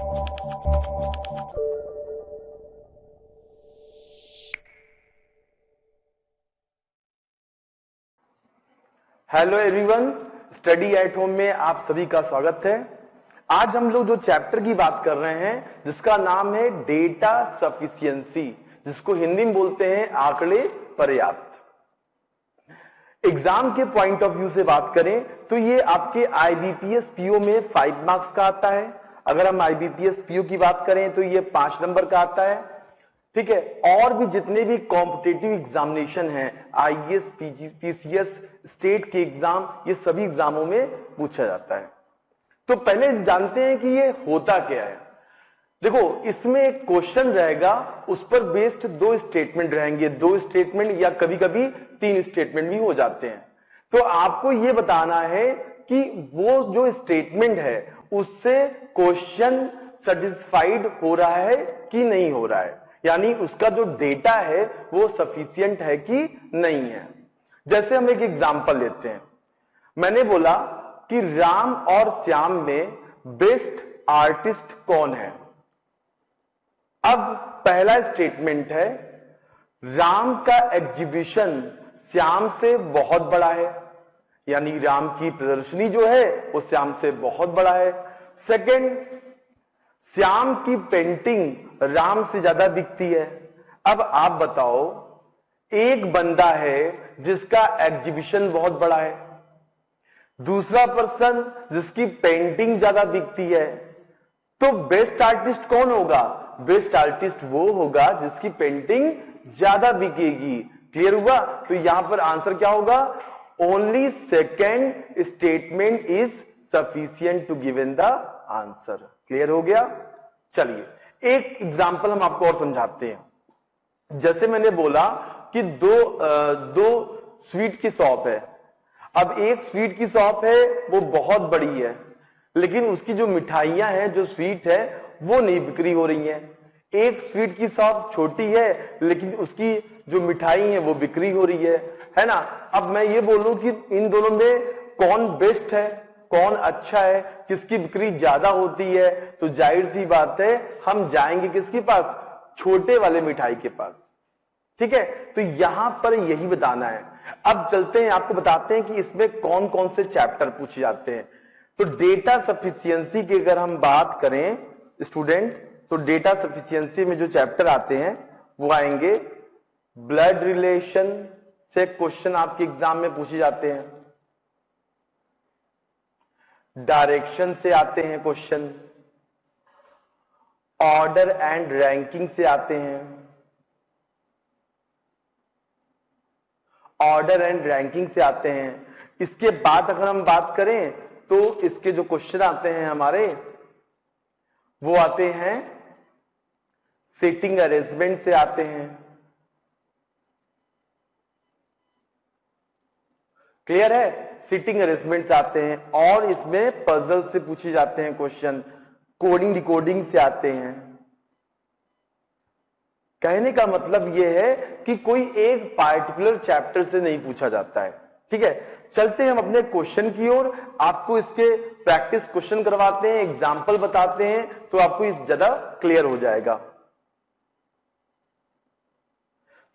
Hello everyone, study at home में आप सभी का स्वागत है। आज हम लोग जो चैप्टर की बात कर रहे हैं जिसका नाम है डेटा सफिशिएंसी, जिसको हिंदी में बोलते हैं आंकड़े पर्याप्त। एग्जाम के पॉइंट ऑफ व्यू से बात करें तो ये आपके आईबीपीएस पीओ में 5 मार्क्स का आता है। अगर हम आईबीपीएस पीओ की बात करें तो ये 5 नंबर का आता है। ठीक है, और भी जितने भी कॉम्पिटिटिव एग्जामिनेशन हैं, आईएएस, पीसीएस, स्टेट के एग्जाम, ये सभी एग्जामों में पूछा जाता है। तो पहले जानते हैं कि ये होता क्या है। देखो, इसमें एक क्वेश्चन रहेगा, उस पर बेस्ड 2 स्टेटमेंट रहेंगे, 2 स्टेटमेंट या कभी कभी 3 स्टेटमेंट भी हो जाते हैं। तो आपको यह बताना है कि वो जो स्टेटमेंट है उससे क्वेश्चन सेटिस्फाइड हो रहा है कि नहीं हो रहा है, यानी उसका जो डेटा है वो सफिशिएंट है कि नहीं है। जैसे हम एक एग्जांपल लेते हैं। मैंने बोला कि राम और श्याम में बेस्ट आर्टिस्ट कौन है। अब पहला स्टेटमेंट है, राम का एग्जीबिशन श्याम से बहुत बड़ा है, यानी राम की प्रदर्शनी जो है वो श्याम से बहुत बड़ा है। सेकंड, श्याम की पेंटिंग राम से ज्यादा बिकती है। अब आप बताओ, एक बंदा है जिसका एग्जीबिशन बहुत बड़ा है, दूसरा पर्सन जिसकी पेंटिंग ज्यादा बिकती है, तो बेस्ट आर्टिस्ट कौन होगा? बेस्ट आर्टिस्ट वो होगा जिसकी पेंटिंग ज्यादा बिकेगी। क्लियर हुआ? तो यहां पर आंसर क्या होगा? Only second statement is sufficient to given the answer. Clear हो गया? चलिए एक एग्जांपल हम आपको और समझाते हैं। जैसे मैंने बोला कि दो स्वीट की शॉप है। अब एक स्वीट की शॉप है वो बहुत बड़ी है, लेकिन उसकी जो मिठाइयां हैं, जो स्वीट है, वो नहीं बिक्री हो रही हैं। एक स्वीट की शॉप छोटी है लेकिन उसकी जो मिठाई है वो बिक्री हो रही है ना। अब मैं ये बोलूं कि इन दोनों में कौन बेस्ट है, कौन अच्छा है, किसकी बिक्री ज्यादा होती है, तो जाहिर सी बात है हम जाएंगे किसके पास? छोटे वाले मिठाई के पास। ठीक है, तो यहां पर यही बताना है। अब चलते हैं, आपको बताते हैं कि इसमें कौन कौन से चैप्टर पूछे जाते हैं। तो डेटा सफिशिएंसी की अगर हम बात करें स्टूडेंट, तो डेटा सफिशिएंसी में जो चैप्टर आते हैं वो आएंगे ब्लड रिलेशन से क्वेश्चन आपके एग्जाम में पूछे जाते हैं, डायरेक्शन से आते हैं क्वेश्चन, ऑर्डर एंड रैंकिंग से आते हैं, ऑर्डर एंड रैंकिंग से आते हैं। इसके बाद अगर हम बात करें तो इसके जो क्वेश्चन आते हैं हमारे, वो आते हैं सीटिंग अरेंजमेंट से आते हैं। क्लियर है? सीटिंग अरेंजमेंट से आते हैं, और इसमें पजल से पूछे जाते हैं क्वेश्चन, कोडिंग डिकोडिंग से आते हैं। कहने का मतलब यह है कि कोई एक पार्टिकुलर चैप्टर से नहीं पूछा जाता है। ठीक है, चलते हैं हम अपने क्वेश्चन की ओर। आपको इसके प्रैक्टिस क्वेश्चन करवाते हैं, एग्जाम्पल बताते हैं, तो आपको ज्यादा क्लियर हो जाएगा।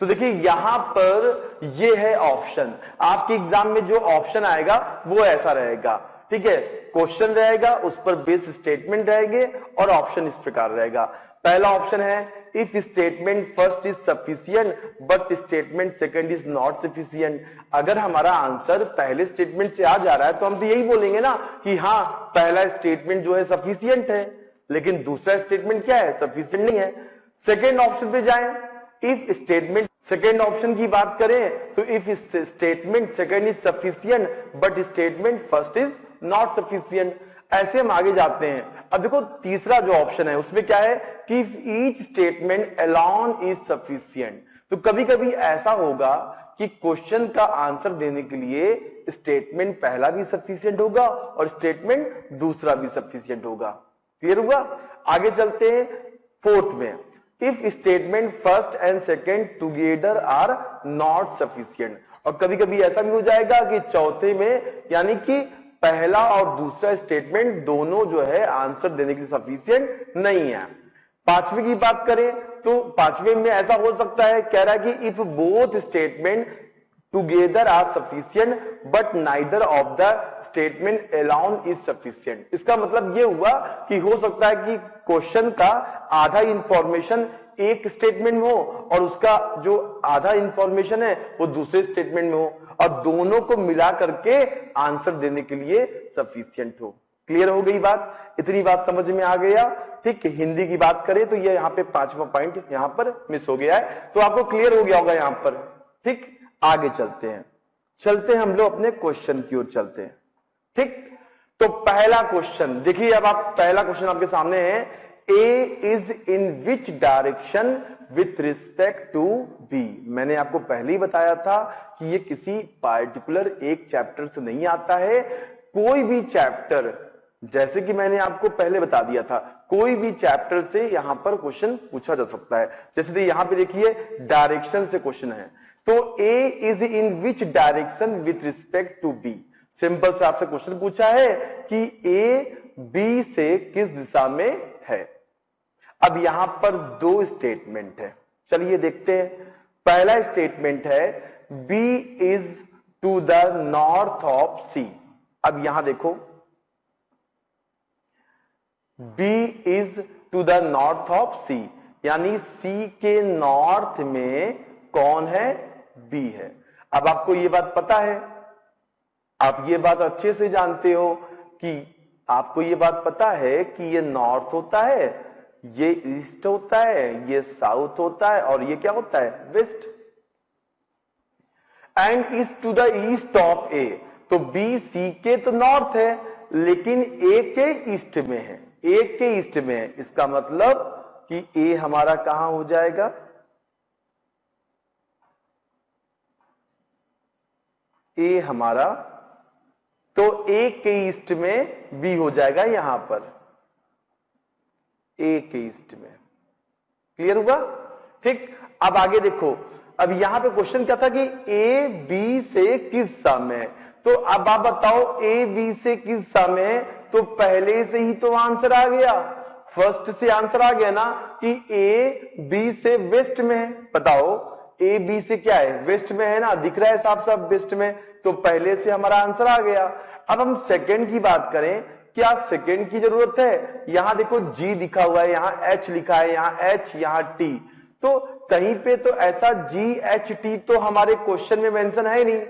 तो देखिए यहां पर ये है ऑप्शन। आपके एग्जाम में जो ऑप्शन आएगा वो ऐसा रहेगा। ठीक है, क्वेश्चन रहेगा, उस पर बेस स्टेटमेंट रहेंगे, और ऑप्शन इस प्रकार रहेगा। पहला ऑप्शन है, if statement first is sufficient but statement second is not sufficient. अगर हमारा आंसर पहले स्टेटमेंट से आ जा रहा है तो हम तो यही बोलेंगे ना कि हाँ, पहला स्टेटमेंट जो है सफिशिएंट है, लेकिन दूसरा स्टेटमेंट क्या है? सफिशिएंट नहीं है। सेकेंड ऑप्शन पे जाएं, इफ स्टेटमेंट, सेकेंड ऑप्शन की बात करें तो if statement second is sufficient but statement first is not sufficient. ऐसे हम आगे जाते हैं। अब देखो तीसरा जो ऑप्शन है उसमें क्या है कि each statement alone is sufficient. तो कभी कभी ऐसा होगा कि क्वेश्चन का आंसर देने के लिए स्टेटमेंट पहला भी सफिशिएंट होगा और स्टेटमेंट दूसरा भी सफिशिएंट होगा। क्लियर हुआ? आगे चलते हैं फोर्थ में, if statement first and second together are not sufficient. और कभी कभी ऐसा भी हो जाएगा कि चौथे में, यानी कि पहला और दूसरा स्टेटमेंट दोनों जो है आंसर देने के लिए सफिशिएंट नहीं है। पांचवें की बात करें तो पांचवें में ऐसा हो सकता है, कह रहा है कि if both statement together are sufficient but neither of the statement alone is sufficient. इसका मतलब यह हुआ कि हो सकता है कि क्वेश्चन का आधा इंफॉर्मेशन एक स्टेटमेंट में हो और उसका जो आधा इंफॉर्मेशन है वो दूसरे स्टेटमेंट में हो और दोनों को मिला करके आंसर देने के लिए सफिशिएंट हो। क्लियर हो गई बात? इतनी बात समझ में आ गया? ठीक। हिंदी की बात करें तो ये यहां पे पांचवा पॉइंट यहां पर मिस हो गया है, तो आपको क्लियर हो गया होगा यहां पर। ठीक, आगे चलते हैं हम लोग अपने क्वेश्चन की ओर चलते हैं। ठीक, तो पहला क्वेश्चन देखिए, अब आप पहला क्वेश्चन आपके सामने है, A is in which direction with respect to B. मैंने आपको पहले ही बताया था कि ये किसी पार्टिकुलर एक चैप्टर से नहीं आता है। कोई भी चैप्टर, जैसे कि मैंने आपको पहले बता दिया था, कोई भी चैप्टर से यहां पर क्वेश्चन पूछा जा सकता है। जैसे यहां पे देखिए डायरेक्शन से क्वेश्चन है, तो A is in which direction with respect to B. Simple से आपसे क्वेश्चन पूछा है कि ए बी से किस दिशा में है। अब यहां पर दो स्टेटमेंट है, चलिए देखते हैं। पहला स्टेटमेंट है B is to the north of C. अब यहां देखो, B is to the north of C, यानी C के नॉर्थ में कौन है? B है। अब आपको ये बात पता है, आप ये बात अच्छे से जानते हो कि आपको ये बात पता है कि ये नॉर्थ होता है, ये ईस्ट होता है, ये साउथ होता है और ये क्या होता है? West. And is to the east of A, तो B C के तो नॉर्थ है लेकिन A के ईस्ट में है, ए के ईस्ट में है। इसका मतलब कि ए हमारा कहां हो जाएगा? ए हमारा, तो ए के ईस्ट में बी हो जाएगा यहां पर, ए के ईस्ट में। क्लियर हुआ? ठीक। अब आगे देखो, अब यहां पे क्वेश्चन क्या था कि ए बी से किस दिशा में, तो अब आप बताओ ए बी से किस दिशा में, तो पहले से ही तो आंसर आ गया, फर्स्ट से आंसर आ गया ना कि ए बी से वेस्ट में है। बताओ ए बी से क्या है? वेस्ट में है ना, दिख रहा है साफ साफ वेस्ट में, तो पहले से हमारा आंसर आ गया। अब हम सेकंड की बात करें, क्या सेकंड की जरूरत है? यहां देखो जी लिखा हुआ है, यहां एच लिखा है, यहां एच, यहां टी, तो कहीं पे तो ऐसा जी एच टी तो हमारे क्वेश्चन में मेंशन है नहीं,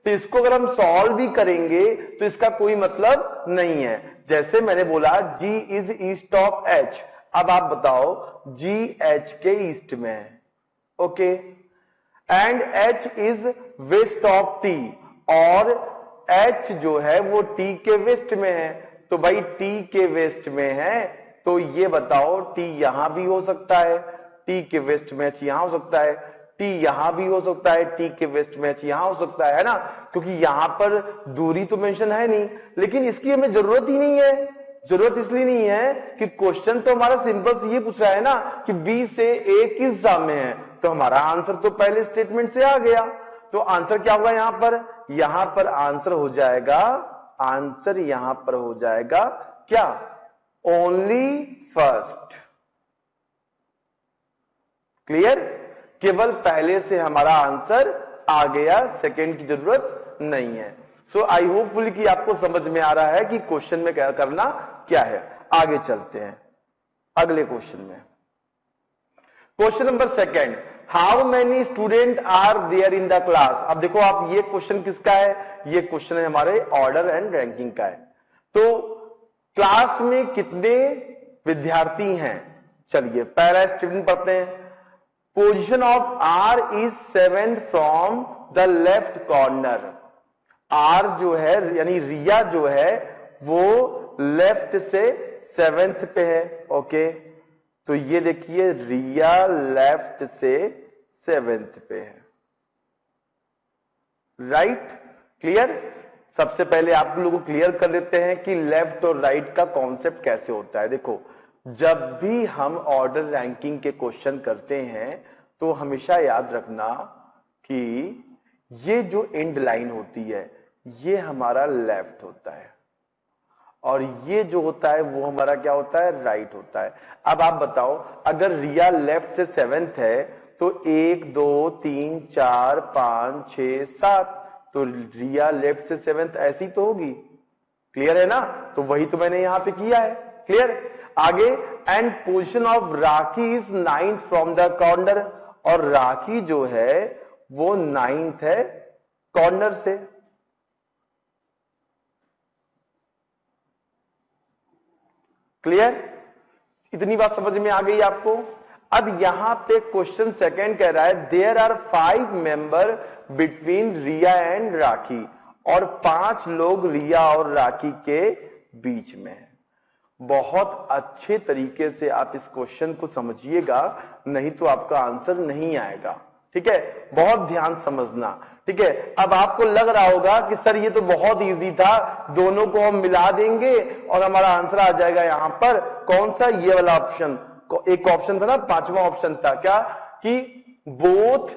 तो इसको अगर हम सॉल्व भी करेंगे तो इसका कोई मतलब नहीं है। जैसे मैंने बोला G is east of H, अब आप बताओ G H के ईस्ट में है, okay, and H is west of T, और H जो है वो T के वेस्ट में है, तो भाई T के वेस्ट में है, तो ये बताओ T यहां भी हो सकता है, T के वेस्ट में H यहां हो सकता है, T यहां भी हो सकता है, T के वेस्ट में H यहां हो सकता है ना, क्योंकि यहां पर दूरी तो मेंशन है नहीं, लेकिन इसकी हमें जरूरत ही नहीं है। जरूरत इसलिए नहीं है कि क्वेश्चन तो हमारा सिंपल से ये पूछ रहा है ना कि B से A किस दिशा में है, तो हमारा आंसर तो पहले स्टेटमेंट से आ गया। तो आंसर क्या होगा यहां पर? यहां पर आंसर हो जाएगा, आंसर यहां पर हो जाएगा क्या? Only first. क्लियर? केवल पहले से हमारा आंसर आ गया, सेकंड की जरूरत नहीं है। सो आई होपफुली कि आपको समझ में आ रहा है कि क्वेश्चन में क्या करना क्या है। आगे चलते हैं अगले क्वेश्चन में। Question number second, how many student are there in the class. अब देखो आप, ये क्वेश्चन किसका है? ये क्वेश्चन है हमारे ऑर्डर एंड रैंकिंग का है। तो क्लास में कितने विद्यार्थी हैं? चलिए पहला स्टूडेंट पढ़ते हैं। Position of R is 7th from the left corner. R जो है यानी रिया जो है वो लेफ्ट से 7th पे है, ओके, तो ये देखिए रिया लेफ्ट से 7th पे है, राइट? क्लियर? सबसे पहले आप लोगों को क्लियर कर देते हैं कि लेफ्ट और राइट का कॉन्सेप्ट कैसे होता है। देखो, जब भी हम ऑर्डर रैंकिंग के क्वेश्चन करते हैं तो हमेशा याद रखना कि ये जो एंड लाइन होती है ये हमारा लेफ्ट होता है, और ये जो होता है वो हमारा क्या होता है, राइट होता है। अब आप बताओ, अगर रिया लेफ्ट से 7th है तो 1 2 3 4 5 6 7, तो रिया लेफ्ट से 7th ऐसी तो होगी। क्लियर है ना? तो वही तो मैंने यहां पे किया है। क्लियर? आगे, and position of rakhi is 9th from the corner, और राखी जो है वो 9th है कॉर्नर से। क्लियर? इतनी बात समझ में आ गई आपको? अब यहां पे क्वेश्चन सेकंड कह रहा है there are 5 member between Riya and Rakhi, और 5 लोग रिया और राखी के बीच में है। बहुत अच्छे तरीके से आप इस क्वेश्चन को समझिएगा, नहीं तो आपका आंसर नहीं आएगा। ठीक है, बहुत ध्यान समझना। ठीक है, अब आपको लग रहा होगा कि सर ये तो बहुत इजी था, दोनों को हम मिला देंगे और हमारा आंसर आ जाएगा। यहां पर कौन सा, ये वाला ऑप्शन, एक ऑप्शन था ना, 5वां ऑप्शन था क्या, कि both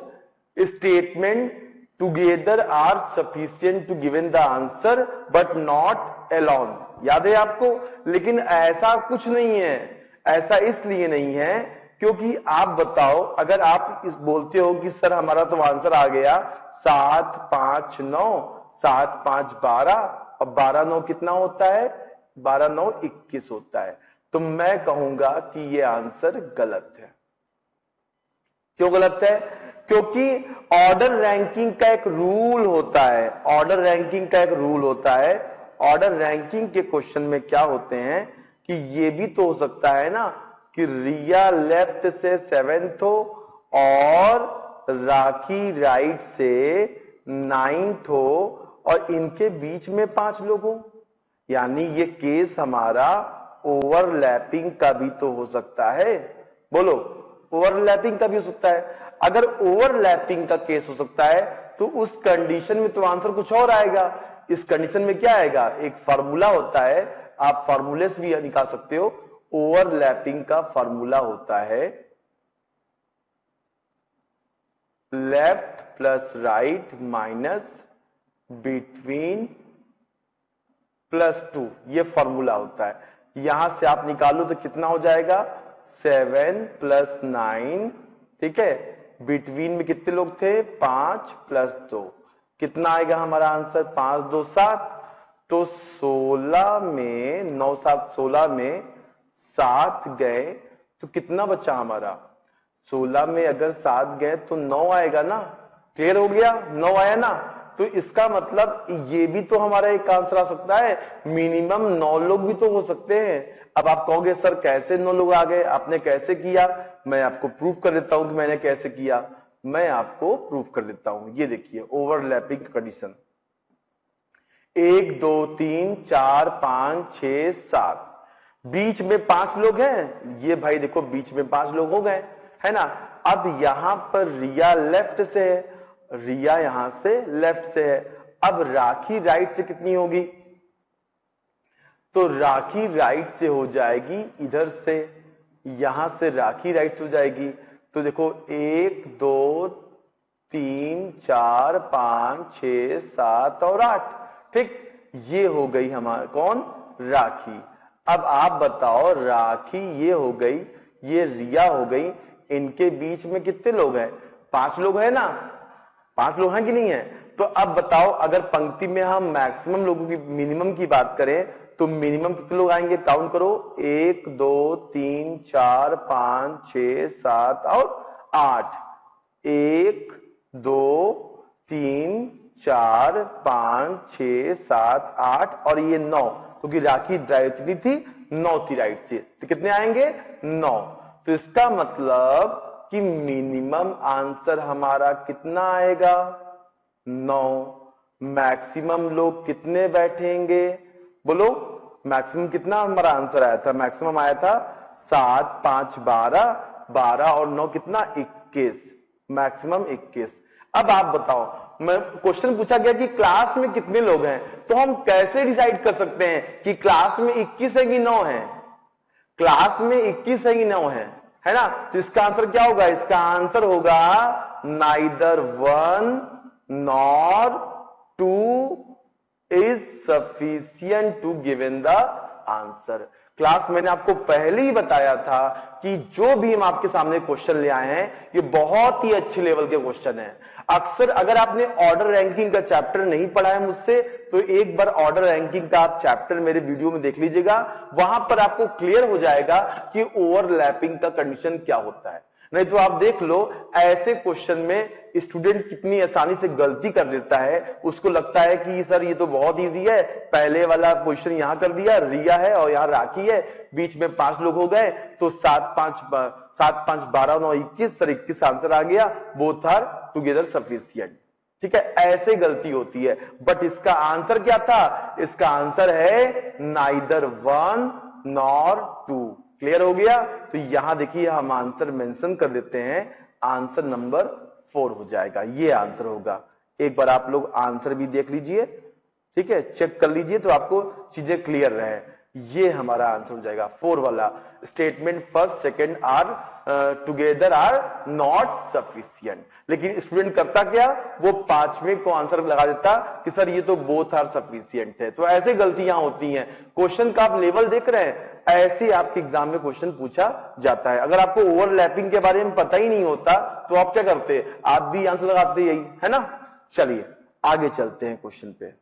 statement together are sufficient to given the answer but not alone. याद है आपको? लेकिन ऐसा कुछ नहीं है। ऐसा इसलिए नहीं है क्योंकि आप बताओ, अगर आप इस बोलते हो कि सर हमारा तो आंसर आ गया 7 5 9, 7 5 12, और 12 9 कितना होता है, 12 9 21 होता है, तो मैं कहूंगा कि ये आंसर गलत है। क्यों गलत है? क्योंकि ऑर्डर रैंकिंग का एक रूल होता है। ऑर्डर रैंकिंग का एक रूल होता है। ऑर्डर रैंकिंग के क्वेश्चन में क्या होते हैं कि ये भी तो हो सकता है ना कि रिया लेफ्ट से 7th हो और राखी राइट से 9th हो, और इनके बीच में 5 लोग हो। यानी ये केस हमारा ओवरलैपिंग का भी तो हो सकता है। बोलो, ओवरलैपिंग का भी हो सकता है। अगर ओवरलैपिंग का केस हो सकता है तो उस कंडीशन में तो आंसर कुछ और आएगा। इस कंडीशन में क्या आएगा, एक फार्मूला होता है, आप फार्मूले से भी निकाल सकते हो। ओवरलैपिंग का फार्मूला होता है left plus right minus between +2, ये फॉर्मूला होता है। यहां से आप निकालो तो कितना हो जाएगा, 7 + 9। ठीक है, बिटवीन में कितने लोग थे, 5 + 2, कितना आएगा हमारा आंसर, 5 2 7। तो 16 में 9 7 16 में 7 गए तो कितना बचा हमारा, 16 में अगर 7 गए तो 9 आएगा ना। क्लियर हो गया, 9 आया ना। तो इसका मतलब ये भी तो हमारा एक आंसर आ सकता है, मिनिमम 9 लोग भी तो हो सकते हैं। अब आप कहोगे सर कैसे 9 लोग आ गए, आपने कैसे किया? मैं आपको प्रूफ कर देता हूं कि मैंने कैसे किया। मैं आपको प्रूफ कर देता हूं। ये देखिए ओवरलैपिंग कंडीशन, 1 2 3 4 5 6 7, बीच में 5 लोग हैं। ये भाई देखो बीच में 5 लोग हो गए, है ना। अब यहां पर रिया लेफ्ट से है, रिया यहां से लेफ्ट से है। अब राखी राइट से कितनी होगी, तो राखी राइट से हो जाएगी इधर से, यहां से राखी राइट से हो जाएगी। तो देखो 1 2 3 4 5 6 7 और 8। ठीक, ये हो गई हमारा कौन, राखी। अब आप बताओ, राखी ये हो गई, ये रिया हो गई, इनके बीच में कितने लोग हैं, 5 लोग हैं ना। 5 लोग हैं कि नहीं है? तो अब बताओ, अगर पंक्ति में हम मैक्सिमम लोगों की, मिनिमम की बात करें तो मिनिमम कितने लोग आएंगे, काउंट करो, 1 2 3 4 5 6 7 और 8। 1 2 3 4 5 6 7 8 और ये 9, क्योंकि राखी ड्राइव कितनी थी, 9 थी राइट से, तो कितने आएंगे, 9। तो इसका मतलब कि मिनिमम आंसर हमारा कितना आएगा, 9। मैक्सिमम लोग कितने बैठेंगे, बोलो, मैक्सिमम कितना हमारा आंसर आया था, मैक्सिमम आया था 7 5 12, 12 और 9 कितना, 21, मैक्सिमम 21। अब आप बताओ, मैं क्वेश्चन पूछा गया कि क्लास में कितने लोग हैं, तो हम कैसे डिसाइड कर सकते हैं कि क्लास में 21 है कि 9 है, क्लास में 21 है कि 9 है ना। तो इसका आंसर क्या होगा, इसका आंसर होगा neither 1 nor 2 is sufficient to given the answer. Class मैंने आपको पहले ही बताया था कि जो भी हम आपके सामने क्वेश्चन ले आए हैं ये बहुत ही अच्छे लेवल के क्वेश्चन हैं। अक्सर अगर आपने ऑर्डर रैंकिंग का चैप्टर नहीं पढ़ा है मुझसे तो एक बार ऑर्डर रैंकिंग का आप चैप्टर मेरे वीडियो में देख लीजिएगा, वहां पर आपको क्लियर हो जाएगा कि ओवरलैपिंग का कंडीशन क्या होता है। नहीं तो आप देख लो ऐसे क्वेश्चन में स्टूडेंट कितनी आसानी से गलती कर देता है, उसको लगता है कि सर ये तो बहुत इजी है, पहले वाला क्वेश्चन यहां कर दिया, रिया है और यहां राखी है, बीच में 5 लोग हो गए तो 7 5 12 9 21 सर 21 आंसर आ गया, बोथ आर टुगेदर सफिशिएंट। ठीक है, ऐसे गलती होती है। बट इसका आंसर क्या था? इसका आंसर है नाइदर 1 नॉर 2। क्लियर हो गया? तो यहां देखिए हम आंसर मेंशन कर देते हैं, आंसर नंबर 4 हो जाएगा, ये आंसर होगा। एक बार आप लोग आंसर भी देख लीजिए, ठीक है, चेक कर लीजिए तो आपको चीजें क्लियर रहे। ये हमारा आंसर हो जाएगा 4 वाला statement, first second are together are not sufficient. लेकिन स्टूडेंट करता क्या, वो 5वें को आंसर लगा देता कि सर ये तो बोथ आर सफिशिएंट है। तो ऐसे गलतियां होती हैं। क्वेश्चन का आप लेवल देख रहे हैं, ऐसे आपके एग्जाम में क्वेश्चन पूछा जाता है। अगर आपको ओवरलैपिंग के बारे में पता ही नहीं होता तो आप क्या करते, आप भी आंसर लगाते, यही है ना। चलिए आगे चलते हैं क्वेश्चन पे।